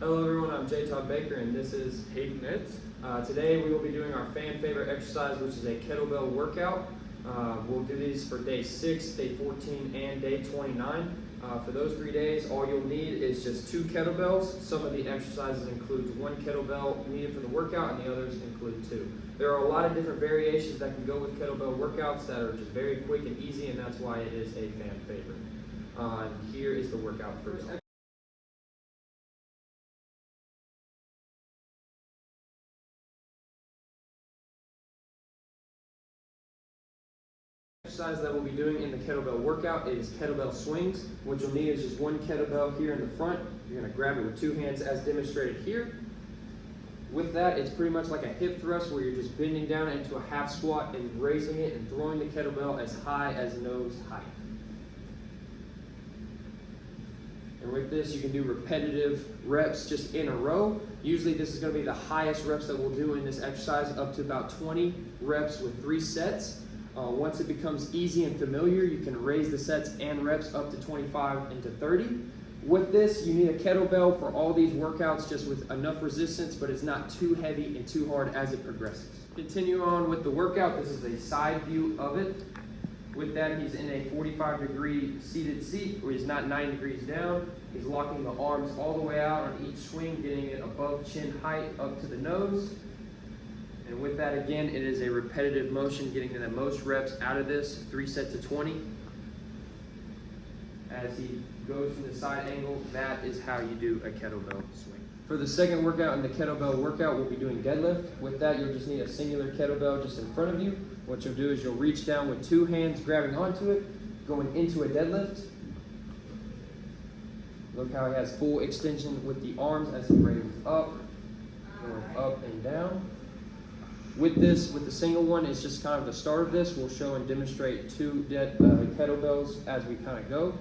Hello everyone, I'm J. Todd Baker and this is Hayden Nitz. Today we will be doing our fan favorite exercise, which is a kettlebell workout. We'll do these for day 6, day 14, and day 29. For those 3 days, all you'll need is just 2 kettlebells. Some of the exercises include 1 kettlebell needed for the workout and the others include 2. There are a lot of different variations that can go with kettlebell workouts that are just very quick and easy, and that's why it is a fan favorite. Here is the workout first. Exercise that we'll be doing in the kettlebell workout is kettlebell swings. What you'll need is just 1 kettlebell here in the front. You're going to grab it with 2 hands as demonstrated here. With that, it's pretty much like a hip thrust where you're just bending down into a half squat and raising it and throwing the kettlebell as high as nose height. And with this, you can do repetitive reps just in a row. Usually this is going to be the highest reps that we'll do in this exercise, up to about 20 reps with 3 sets. Once it becomes easy and familiar, you can raise the sets and reps up to 25 and to 30. With this, you need a kettlebell for all these workouts, just with enough resistance, but it's not too heavy and too hard as it progresses. Continue on with the workout. This is a side view of it. With that, he's in a 45-degree seated seat where he's not 90 degrees down. He's locking the arms all the way out on each swing, getting it above chin height up to the nose. And with that, again, it is a repetitive motion, getting the most reps out of this, 3 sets of 20. As he goes from the side angle, that is how you do a kettlebell swing. For the second workout in the kettlebell workout, we'll be doing deadlift. With that, you'll just need a singular kettlebell just in front of you. What you'll do is you'll reach down with 2 hands, grabbing onto it, going into a deadlift. Look how he has full extension with the arms as he raises up, going up and down. With this, with the single one, it's just kind of the start of this. We'll show and demonstrate 2 kettlebells as we kind of go.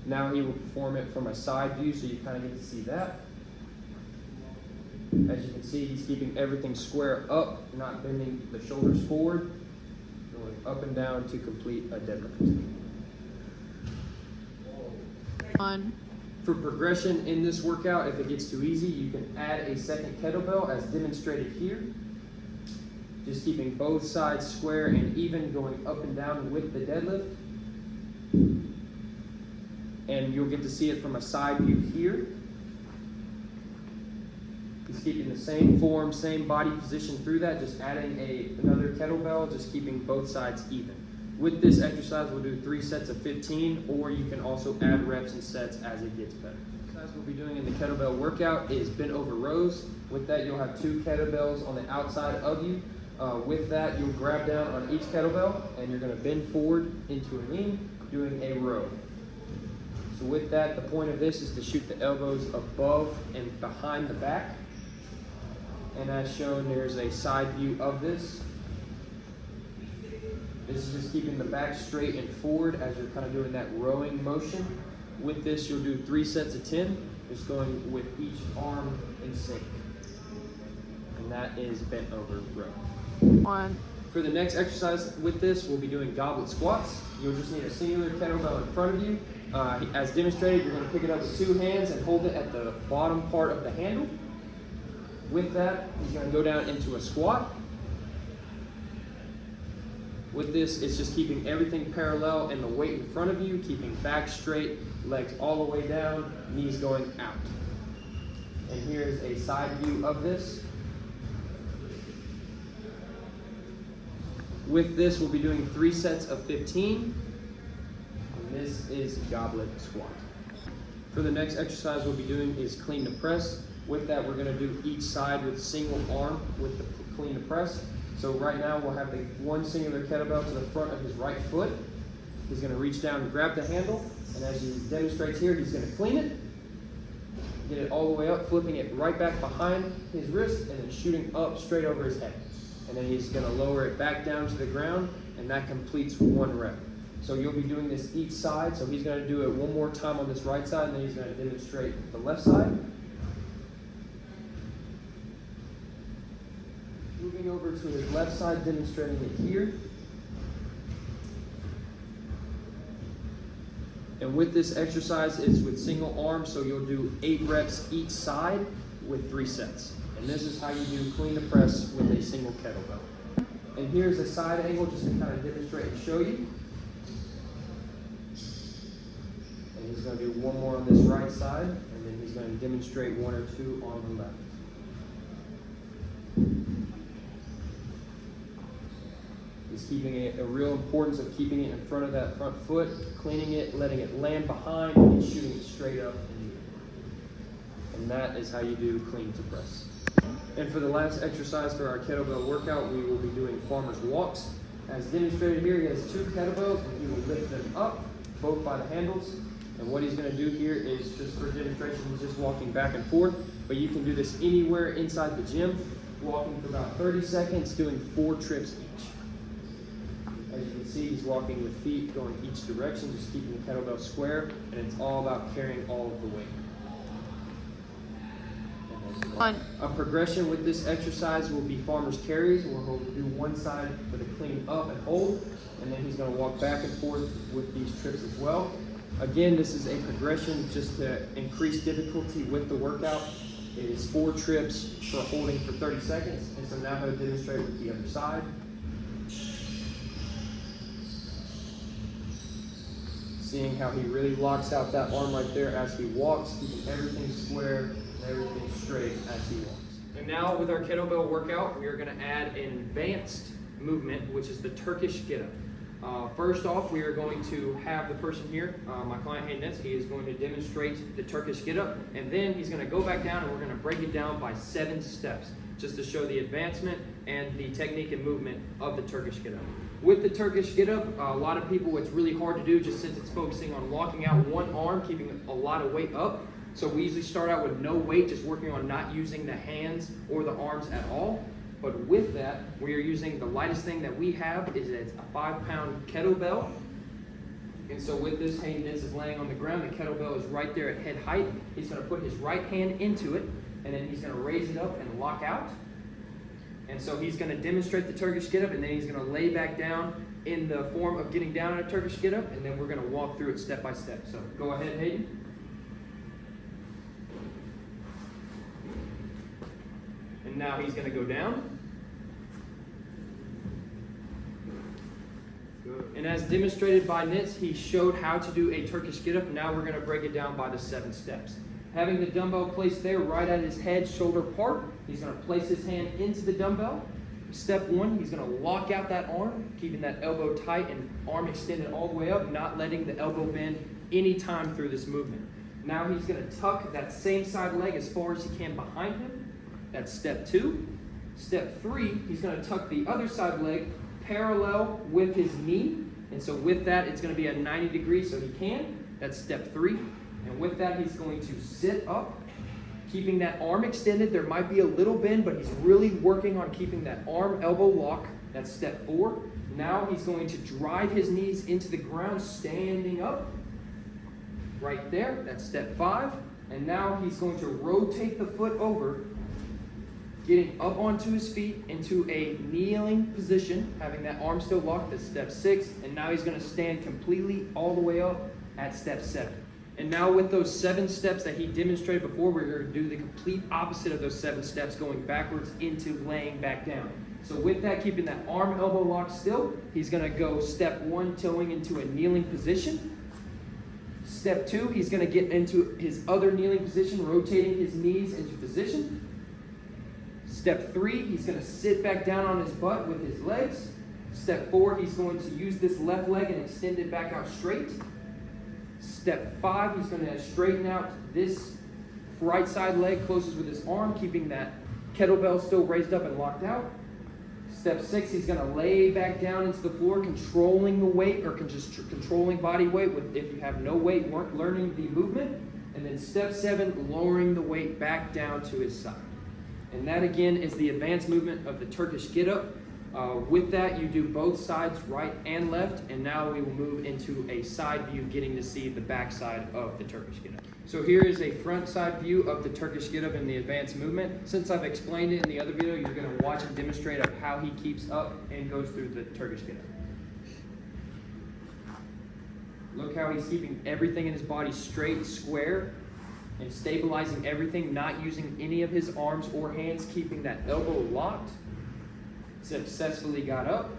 Now he will perform it from a side view, so you kind of get to see that. As you can see, he's keeping everything square up, not bending the shoulders forward, going up and down to complete a deadlift. For progression in this workout, if it gets too easy, you can add a second kettlebell as demonstrated here. Just keeping both sides square and even, going up and down with the deadlift. And you'll get to see it from a side view here. He's keeping the same form, same body position through that, just adding another kettlebell, just keeping both sides even. With this exercise, we'll do 3 sets of 15, or you can also add reps and sets as it gets better. The exercise we'll be doing in the kettlebell workout is bent over rows. With that, you'll have 2 kettlebells on the outside of you. With that, you'll grab down on each kettlebell, and you're going to bend forward into a knee, doing a row. So with that, the point of this is to shoot the elbows above and behind the back. And as shown, there's a side view of this. This is just keeping the back straight and forward as you're kind of doing that rowing motion. With this, you'll do 3 sets of 10, just going with each arm in sync. And that is bent over row. 1. For the next exercise with this, we'll be doing goblet squats. You'll just need a singular kettlebell in front of you. As demonstrated, you're going to pick it up with 2 hands and hold it at the bottom part of the handle. With that, he's going to go down into a squat. With this, it's just keeping everything parallel and the weight in front of you, keeping back straight, legs all the way down, knees going out. And here's a side view of this. With this, we'll be doing 3 sets of 15. And this is goblet squat. For the next exercise we'll be doing is clean to press. With that, we're going to do each side with single arm with the clean to press. So right now we'll have the 1 singular kettlebell to the front of his right foot. He's going to reach down and grab the handle, and as he demonstrates here, he's going to clean it, get it all the way up, flipping it right back behind his wrist, and then shooting up straight over his head. And then he's going to lower it back down to the ground, and that completes 1 rep. So you'll be doing this each side. So he's going to do it 1 more time on this right side, and then he's going to demonstrate the left side. Moving over to his left side, demonstrating it here. And And with this exercise, it's with single arm, so you'll do 8 reps each side with 3 sets. And this is how you do clean to press with a single kettlebell. And here's a side angle just to kind of demonstrate and show you. And he's going to do one more on this right side, and then he's going to demonstrate 1 or 2 on the left. He's keeping it, a real importance of keeping it in front of that front foot, cleaning it, letting it land behind, and shooting it straight up in the air. And that is how you do clean to press. And for the last exercise for our kettlebell workout, we will be doing farmer's walks. As demonstrated here, he has 2 kettlebells, and he will lift them up, both by the handles. And what he's going to do here is, just for demonstration, he's just walking back and forth, but you can do this anywhere inside the gym, walking for about 30 seconds, doing 4 trips each. As you can see, he's walking with feet going each direction, just keeping the kettlebell square, and it's all about carrying all of the weight. A progression with this exercise will be farmer's carries, where he'll do one side with a clean up and hold, and then he's going to walk back and forth with these trips as well. Again, this is a progression just to increase difficulty with the workout. It is 4 trips for holding for 30 seconds, and so now he'll demonstrate with the other side. Seeing how he really locks out that arm right there as he walks, keeping everything square and everything straight as he walks. And now with our kettlebell workout, we are going to add an advanced movement, which is the Turkish get-up. First off, we are going to have the person here, my client Hayden Nitz, he is going to demonstrate the Turkish get-up, and then he's going to go back down and we're going to break it down by 7 steps, just to show the advancement and the technique and movement of the Turkish get-up. With the Turkish get-up, a lot of people, it's really hard to do just since it's focusing on locking out one arm, keeping a lot of weight up. So we usually start out with no weight, just working on not using the hands or the arms at all. But with that, we are using the lightest thing that we have is a 5-pound kettlebell. And so with this, Hayden Nitz is laying on the ground. The kettlebell is right there at head height. He's going to put his right hand into it, and then he's going to raise it up and lock out. And so he's going to demonstrate the Turkish get-up, and then he's going to lay back down in the form of getting down on a Turkish get-up, and then we're going to walk through it step by step. So go ahead, Hayden. And now he's going to go down. Good. And as demonstrated by Nitz, he showed how to do a Turkish get-up. Now we're going to break it down by the 7 steps. Having the dumbbell placed there right at his head shoulder part, he's going to place his hand into the dumbbell. Step 1, he's going to lock out that arm, keeping that elbow tight and arm extended all the way up, not letting the elbow bend any time through this movement. Now he's going to tuck that same side leg as far as he can behind him. That's step 2. Step 3, he's going to tuck the other side leg parallel with his knee. And so with that, it's going to be at 90 degrees so he can. That's step 3. And with that, he's going to sit up, keeping that arm extended. There might be a little bend, but he's really working on keeping that arm elbow lock. That's step 4. Now he's going to drive his knees into the ground, standing up. Right there, that's step 5. And now he's going to rotate the foot over, getting up onto his feet into a kneeling position, having that arm still locked. That's step 6. And now he's going to stand completely all the way up at step 7. And now with those 7 steps that he demonstrated before, we're going to do the complete opposite of those 7 steps, going backwards into laying back down. So with that, keeping that arm elbow locked still, he's going to go step 1, toeing into a kneeling position. Step 2, he's going to get into his other kneeling position, rotating his knees into position. Step 3, he's going to sit back down on his butt with his legs. Step 4, he's going to use this left leg and extend it back out straight. Step 5, he's going to straighten out this right side leg closest with his arm, keeping that kettlebell still raised up and locked out. Step 6, he's going to lay back down into the floor, controlling the weight or just controlling body weight with, if you have no weight, learning the movement. And then step 7, lowering the weight back down to his side. And that again is the advanced movement of the Turkish get-up. With that, you do both sides, right and left, and now we will move into a side view, getting to see the back side of the Turkish get-up. So here is a front side view of the Turkish get-up in the advanced movement. Since I've explained it in the other video, you're going to watch and demonstrate of how he keeps up and goes through the Turkish get-up. Look how he's keeping everything in his body straight, square, and stabilizing everything, not using any of his arms or hands, keeping that elbow locked. Successfully got up,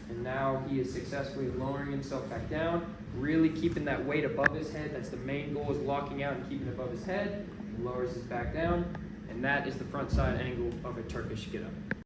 and now he is successfully lowering himself back down, really keeping that weight above his head. That's the main goal, is locking out and keeping it above his head. He lowers his back down, and that is the front side angle of a Turkish get up.